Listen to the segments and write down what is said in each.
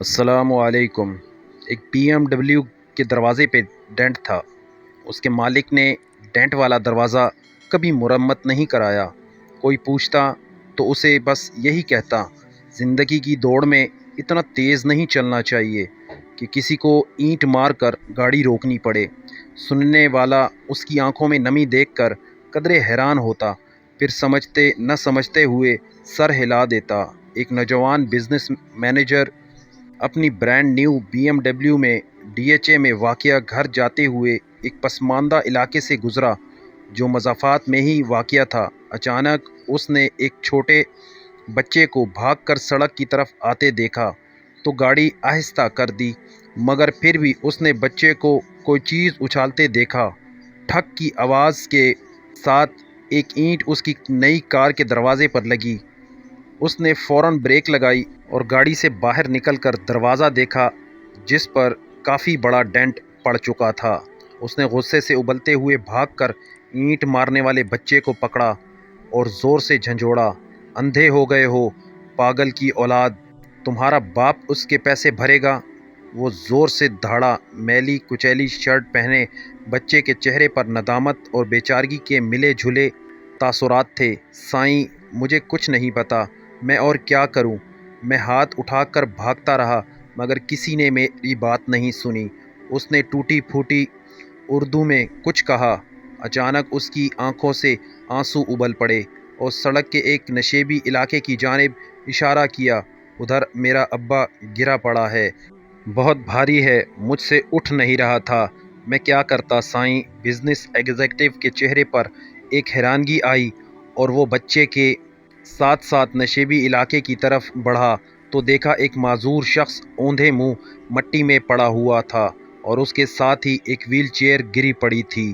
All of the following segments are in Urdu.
السلام علیکم۔ ایک BMW کے دروازے پہ ڈینٹ تھا۔ اس کے مالک نے ڈینٹ والا دروازہ کبھی مرمت نہیں کرایا۔ کوئی پوچھتا تو اسے بس یہی کہتا، زندگی کی دوڑ میں اتنا تیز نہیں چلنا چاہیے کہ کسی کو اینٹ مار کر گاڑی روکنی پڑے۔ سننے والا اس کی آنکھوں میں نمی دیکھ کر قدرے حیران ہوتا، پھر سمجھتے نہ سمجھتے ہوئے سر ہلا دیتا۔ ایک نوجوان بزنس مینیجر اپنی برانڈ نیو BMW میں DHA میں واقع گھر جاتے ہوئے ایک پسماندہ علاقے سے گزرا جو مضافات میں ہی واقع تھا۔ اچانک اس نے ایک چھوٹے بچے کو بھاگ کر سڑک کی طرف آتے دیکھا تو گاڑی آہستہ کر دی، مگر پھر بھی اس نے بچے کو کوئی چیز اچھالتے دیکھا۔ ٹھک کی آواز کے ساتھ ایک اینٹ اس کی نئی کار کے دروازے پر لگی۔ اس نے فوراً بریک لگائی اور گاڑی سے باہر نکل کر دروازہ دیکھا جس پر کافی بڑا ڈینٹ پڑ چکا تھا۔ اس نے غصے سے ابلتے ہوئے بھاگ کر اینٹ مارنے والے بچے کو پکڑا اور زور سے جھنجھوڑا۔ اندھے ہو گئے ہو پاگل کی اولاد، تمہارا باپ اس کے پیسے بھرے گا؟ وہ زور سے دھاڑا۔ میلی کچیلی شرٹ پہنے بچے کے چہرے پر ندامت اور بے چارگی کے ملے جھلے تاثرات تھے۔ سائیں، مجھے کچھ نہیں پتا، میں اور کیا کروں؟ میں ہاتھ اٹھا کر بھاگتا رہا مگر کسی نے میری بات نہیں سنی۔ اس نے ٹوٹی پھوٹی اردو میں کچھ کہا۔ اچانک اس کی آنکھوں سے آنسو ابل پڑے اور سڑک کے ایک نشیبی علاقے کی جانب اشارہ کیا۔ ادھر میرا ابا گرا پڑا ہے، بہت بھاری ہے، مجھ سے اٹھ نہیں رہا تھا، میں کیا کرتا سائیں؟ بزنس ایگزیکٹو کے چہرے پر ایک حیرانگی آئی اور وہ بچے کے ساتھ ساتھ نشیبی علاقے کی طرف بڑھا تو دیکھا ایک معذور شخص اوندھے منہ مٹی میں پڑا ہوا تھا اور اس کے ساتھ ہی ایک وہیل چیئر گری پڑی تھی۔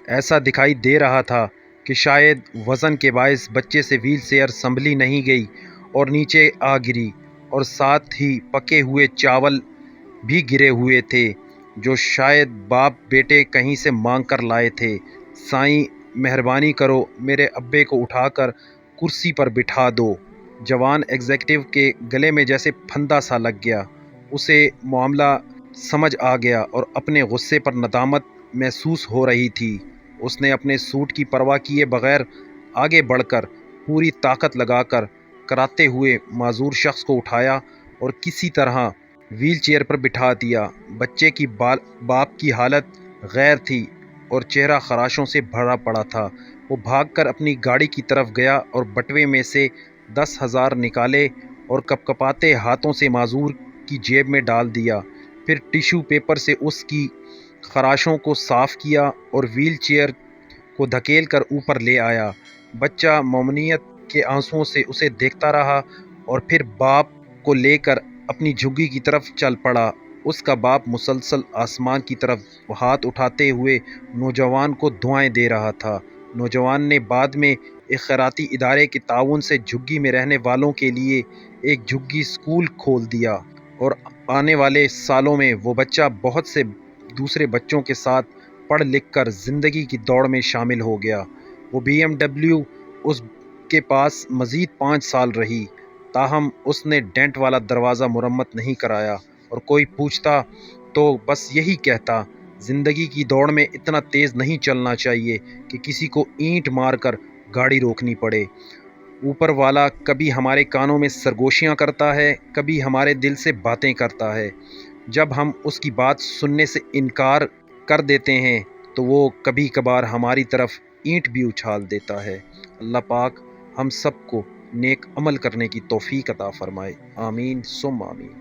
ایسا دکھائی دے رہا تھا کہ شاید وزن کے باعث بچے سے وہیل چیئر سنبھلی نہیں گئی اور نیچے آ گری، اور ساتھ ہی پکے ہوئے چاول بھی گرے ہوئے تھے جو شاید باپ بیٹے کہیں سے مانگ کر لائے تھے۔ سائیں، مہربانی کرو، میرے ابے کو اٹھا کر کرسی پر بٹھا دو۔ جوان ایگزیکٹو کے گلے میں جیسے پھندا سا لگ گیا۔ اسے معاملہ سمجھ آ گیا اور اپنے غصے پر ندامت محسوس ہو رہی تھی۔ اس نے اپنے سوٹ کی پرواہ کیے بغیر آگے بڑھ کر پوری طاقت لگا کر کراتے ہوئے معذور شخص کو اٹھایا اور کسی طرح وہیل چیئر پر بٹھا دیا۔ بچے کی باپ کی حالت غیر تھی اور چہرہ خراشوں سے بھرا پڑا تھا۔ وہ بھاگ کر اپنی گاڑی کی طرف گیا اور بٹوے میں سے 10,000 نکالے اور کپکپاتے ہاتھوں سے معذور کی جیب میں ڈال دیا۔ پھر ٹیشو پیپر سے اس کی خراشوں کو صاف کیا اور وہیل چیئر کو دھکیل کر اوپر لے آیا۔ بچہ ممنونیت کے آنسوؤں سے اسے دیکھتا رہا اور پھر باپ کو لے کر اپنی جھگی کی طرف چل پڑا۔ اس کا باپ مسلسل آسمان کی طرف ہاتھ اٹھاتے ہوئے نوجوان کو دعائیں دے رہا تھا۔ نوجوان نے بعد میں ایک خیراتی ادارے کے تعاون سے جھگی میں رہنے والوں کے لیے ایک جھگی اسکول کھول دیا اور آنے والے سالوں میں وہ بچہ بہت سے دوسرے بچوں کے ساتھ پڑھ لکھ کر زندگی کی دوڑ میں شامل ہو گیا۔ وہ BMW اس کے پاس مزید 5 سال رہی، تاہم اس نے ڈینٹ والا دروازہ مرمت نہیں کرایا، اور کوئی پوچھتا تو بس یہی کہتا، زندگی کی دوڑ میں اتنا تیز نہیں چلنا چاہیے کہ کسی کو اینٹ مار کر گاڑی روکنی پڑے۔ اوپر والا کبھی ہمارے کانوں میں سرگوشیاں کرتا ہے، کبھی ہمارے دل سے باتیں کرتا ہے۔ جب ہم اس کی بات سننے سے انکار کر دیتے ہیں تو وہ کبھی کبھار ہماری طرف اینٹ بھی اچھال دیتا ہے۔ اللہ پاک ہم سب کو نیک عمل کرنے کی توفیق عطا فرمائے، آمین ثم آمین۔